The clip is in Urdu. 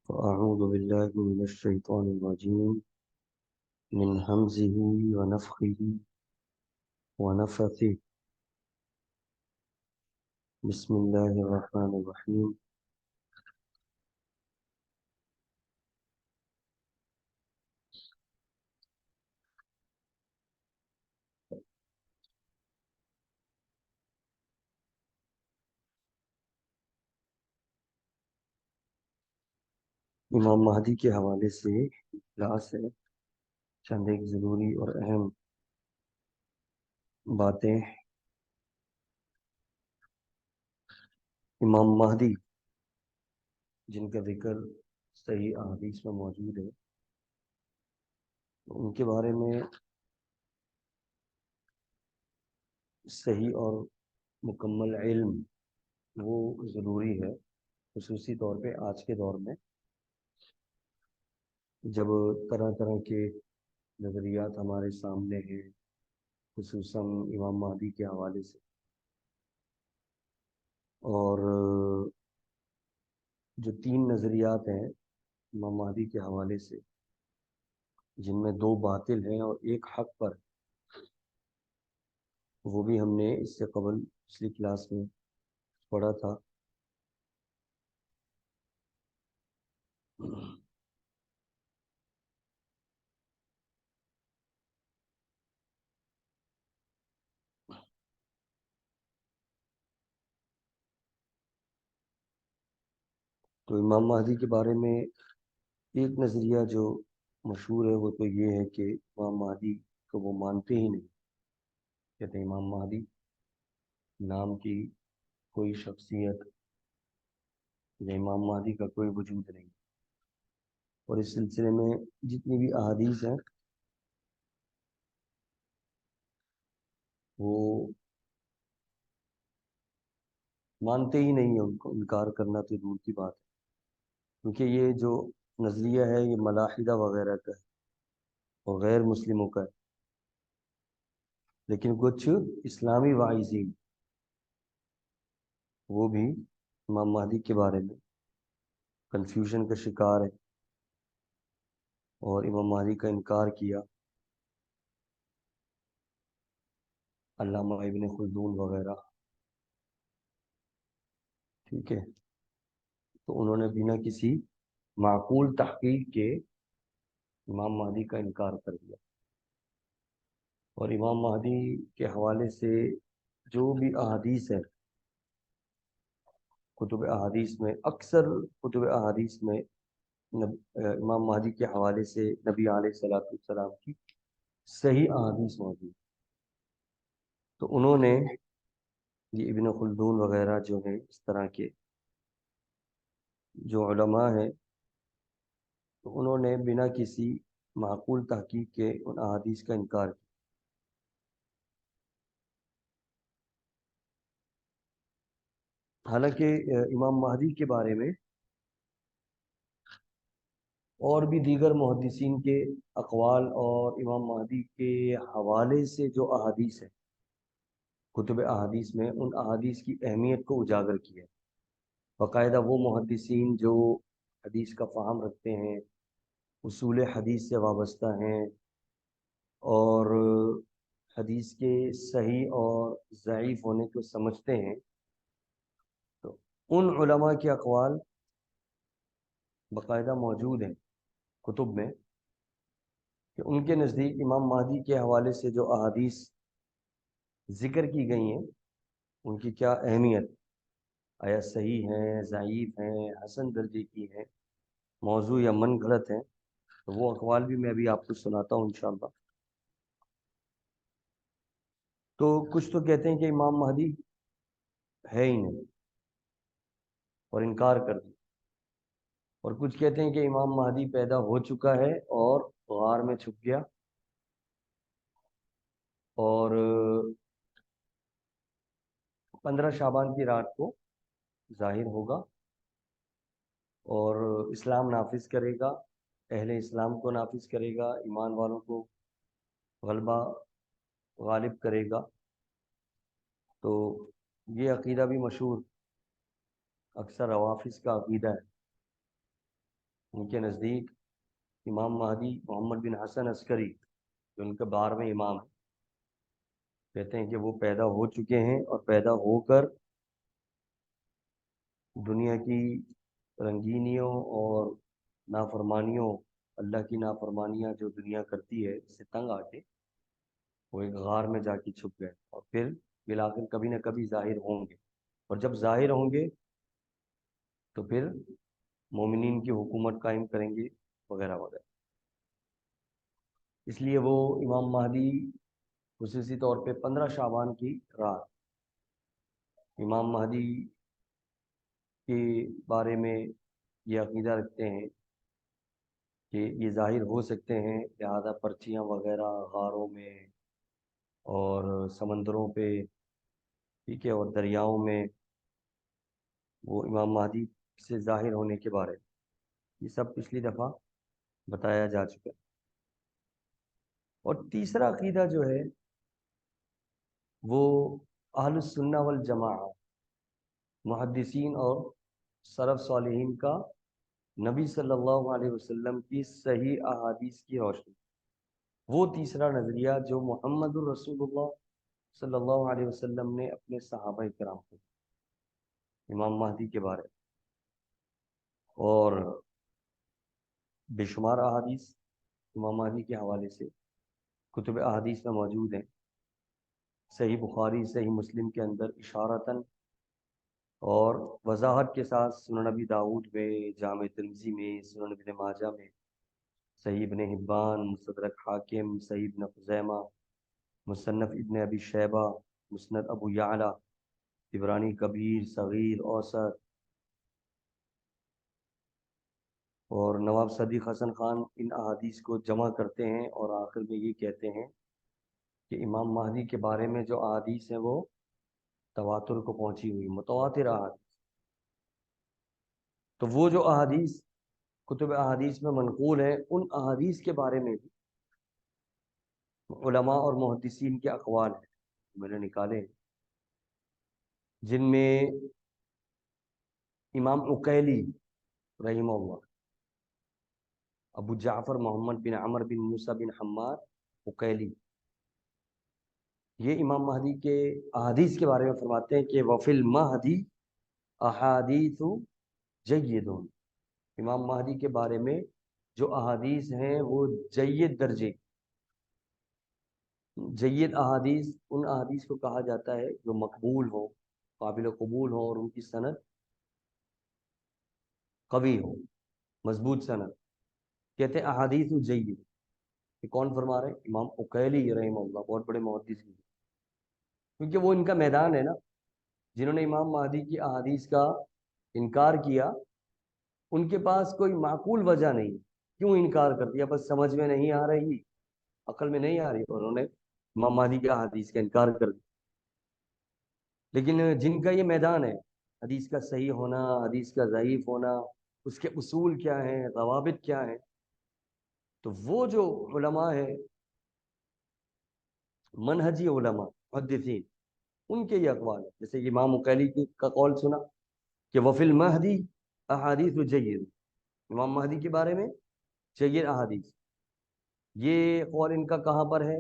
فأعوذ بالله من الشيطان الرجيم من همزه ونفخه ونفثه. بسم الله الرحمن الرحيم. امام مہدی کے حوالے سے کلاس ہے، چند ایک ضروری اور اہم باتیں۔ امام مہدی جن کا ذکر صحیح احادیث میں موجود ہے، ان کے بارے میں صحیح اور مکمل علم وہ ضروری ہے، خصوصی طور پہ آج کے دور میں جب طرح طرح کے نظریات ہمارے سامنے ہیں، خصوصاً امام مہدی کے حوالے سے۔ اور جو 3 نظریات ہیں امام مہدی کے حوالے سے، جن میں 2 باطل ہیں اور ایک حق پر، وہ بھی ہم نے اس سے قبل پچھلی کلاس میں پڑھا تھا۔ تو امام مہدی کے بارے میں ایک نظریہ جو مشہور ہے وہ تو یہ ہے کہ امام مہدی کو وہ مانتے ہی نہیں، کہتے ہیں امام مہدی نام کی کوئی شخصیت یا امام مہدی کا کوئی وجود نہیں۔ اور اس سلسلے میں جتنی بھی احادیث ہیں وہ مانتے ہی نہیں ہیں، ان کو انکار کرنا تو دور کی بات ہے، کیونکہ یہ جو نظریہ ہے یہ ملاحدہ وغیرہ کا ہے اور غیر مسلموں کا ہے، لیکن کچھ اسلامی واعظین وہ بھی امام مہدی کے بارے میں کنفیوژن کا شکار ہے اور امام مہدی کا انکار کیا۔ علامہ ابن خلدون وغیرہ، ٹھیک ہے، تو انہوں نے بنا کسی معقول تحقیق کے امام مہدی کا انکار کر دیا۔ اور امام مہدی کے حوالے سے جو بھی احادیث ہے کتب احادیث میں، اکثر کتب احادیث میں امام مہدی کے حوالے سے نبی علیہ الصلوۃ والسلام کی صحیح احادیث موجود۔ تو انہوں نے یہ ابن خلدون وغیرہ جو ہیں، اس طرح کے جو علماء ہیں، تو انہوں نے بنا کسی معقول تحقیق کے ان احادیث کا انکار کیا۔ حالانکہ امام مہدی کے بارے میں اور بھی دیگر محدثین کے اقوال اور امام مہدی کے حوالے سے جو احادیث ہیں کتب احادیث میں، ان احادیث کی اہمیت کو اجاگر کیا ہے۔ باقاعدہ وہ محدثین جو حدیث کا فہم رکھتے ہیں، اصول حدیث سے وابستہ ہیں اور حدیث کے صحیح اور ضعیف ہونے کو سمجھتے ہیں، تو ان علماء کے اقوال باقاعدہ موجود ہیں کتب میں کہ ان کے نزدیک امام مہدی کے حوالے سے جو احادیث ذکر کی گئی ہیں ان کی کیا اہمیت، آیا صحیح ہیں، ضعیف ہیں، حسن درجے کی ہیں، موضوع یا من گھڑت ہیں۔ تو وہ اقوال بھی میں ابھی آپ کو سناتا ہوں انشاءاللہ۔ تو کچھ تو کہتے ہیں کہ امام مہدی ہے ہی نہیں اور انکار کر دیا، اور کچھ کہتے ہیں کہ امام مہدی پیدا ہو چکا ہے اور غار میں چھپ گیا اور 15 شعبان کی رات کو ظاہر ہوگا اور اسلام نافذ کرے گا، اہل اسلام کو نافذ کرے گا، ایمان والوں کو غلبہ غالب کرے گا۔ تو یہ عقیدہ بھی مشہور اکثر روافظ کا عقیدہ ہے، ان کے نزدیک امام مہدی محمد بن حسن عسکری جو ان کے 12ویں امام ہیں، کہتے ہیں کہ وہ پیدا ہو چکے ہیں اور پیدا ہو کر دنیا کی رنگینیوں اور نافرمانیوں، اللہ کی نافرمانیاں جو دنیا کرتی ہے اس سے تنگ آ کے وہ ایک غار میں جا کے چھپ گئے، اور پھر بالآخر کبھی نہ کبھی ظاہر ہوں گے، اور جب ظاہر ہوں گے تو پھر مومنین کی حکومت قائم کریں گے وغیرہ وغیرہ۔ اس لیے وہ امام مہدی خصوصی طور پہ 15 شعبان کی رات امام مہدی کے بارے میں یہ عقیدہ رکھتے ہیں کہ یہ ظاہر ہو سکتے ہیں، لہذا پرچیاں وغیرہ غاروں میں اور سمندروں پہ، ٹھیک ہے، اور دریاؤں میں وہ امام مہدی سے ظاہر ہونے کے بارے میں یہ سب پچھلی دفعہ بتایا جا چکا ہے۔ اور تیسرا عقیدہ جو ہے وہ اہل السنہ والجماعہ، محدثین اور سلف صالحین کا نبی صلی اللہ علیہ وسلم کی صحیح احادیث کی روشنی، وہ تیسرا نظریہ جو محمد الرسول اللہ صلی اللہ علیہ وسلم نے اپنے صحابہ کرام کو امام مہدی کے بارے میں، اور بے شمار احادیث امام مہدی کے حوالے سے کتب احادیث میں موجود ہیں، صحیح بخاری صحیح مسلم کے اندر اشارتاً اور وضاحت کے ساتھ، سنن نبی داؤد میں، جامع ترمذی میں، سنن ابن ماجہ میں، صحیح ابن حبان، مستدرک حاکم، صحیح ابن خزیمہ، مصنف ابن ابی شیبہ، مسند ابو یعلا، طبرانی کبیر، صغیر، اوسط، اور نواب صدیق حسن خان ان احادیث کو جمع کرتے ہیں اور آخر میں یہ کہتے ہیں کہ امام مہدی کے بارے میں جو احادیث ہیں وہ تواتر کو پہنچی ہوئی متواتر احادیث۔ تو وہ جو احادیث کتب احادیث میں منقول ہیں، ان احادیث کے بارے میں بھی علماء اور محدثین کے اقوال ہیں میں نے نکالے ہیں، جن میں امام عقیلی رحمہ اللہ، ابو جعفر محمد بن عمر بن موسیٰ بن حماد عقیلی، یہ امام مہدی کے احادیث کے بارے میں فرماتے ہیں کہ وفی المہدی احادیث جیدون، امام مہدی کے بارے میں جو احادیث ہیں وہ جید درجے، جید احادیث ان احادیث کو کہا جاتا ہے جو مقبول ہو، قابل قبول ہو، اور ان کی سند قوی ہو، مضبوط سند، کہتے ہیں احادیث جید۔ یہ کون فرما رہے ہیں؟ امام عقیلی رحمہ اللہ، بہت بڑے محدث ہیں، کیونکہ وہ ان کا میدان ہے نا، جنہوں نے امام مہدی کی احادیث کا انکار کیا، ان کے پاس کوئی معقول وجہ نہیں کیوں انکار کر دیا، بس سمجھ میں نہیں آ رہی، عقل میں نہیں آ رہی، اور انہوں نے امام مہدی کی احادیث کا انکار کر دیا۔ لیکن جن کا یہ میدان ہے، حدیث کا صحیح ہونا، حدیث کا ضعیف ہونا، اس کے اصول کیا ہیں، ضوابط کیا ہیں، تو وہ جو علماء ہیں منہجی علماء محدثین، ان کے یہ اقوال ہیں، جیسے کہ امام عقیلی کا قول سنا کہ وفی المہدی احادیث جید، امام مہدی کے بارے میں جید احادیث، یہ قول ان کا کہاں پر ہے؟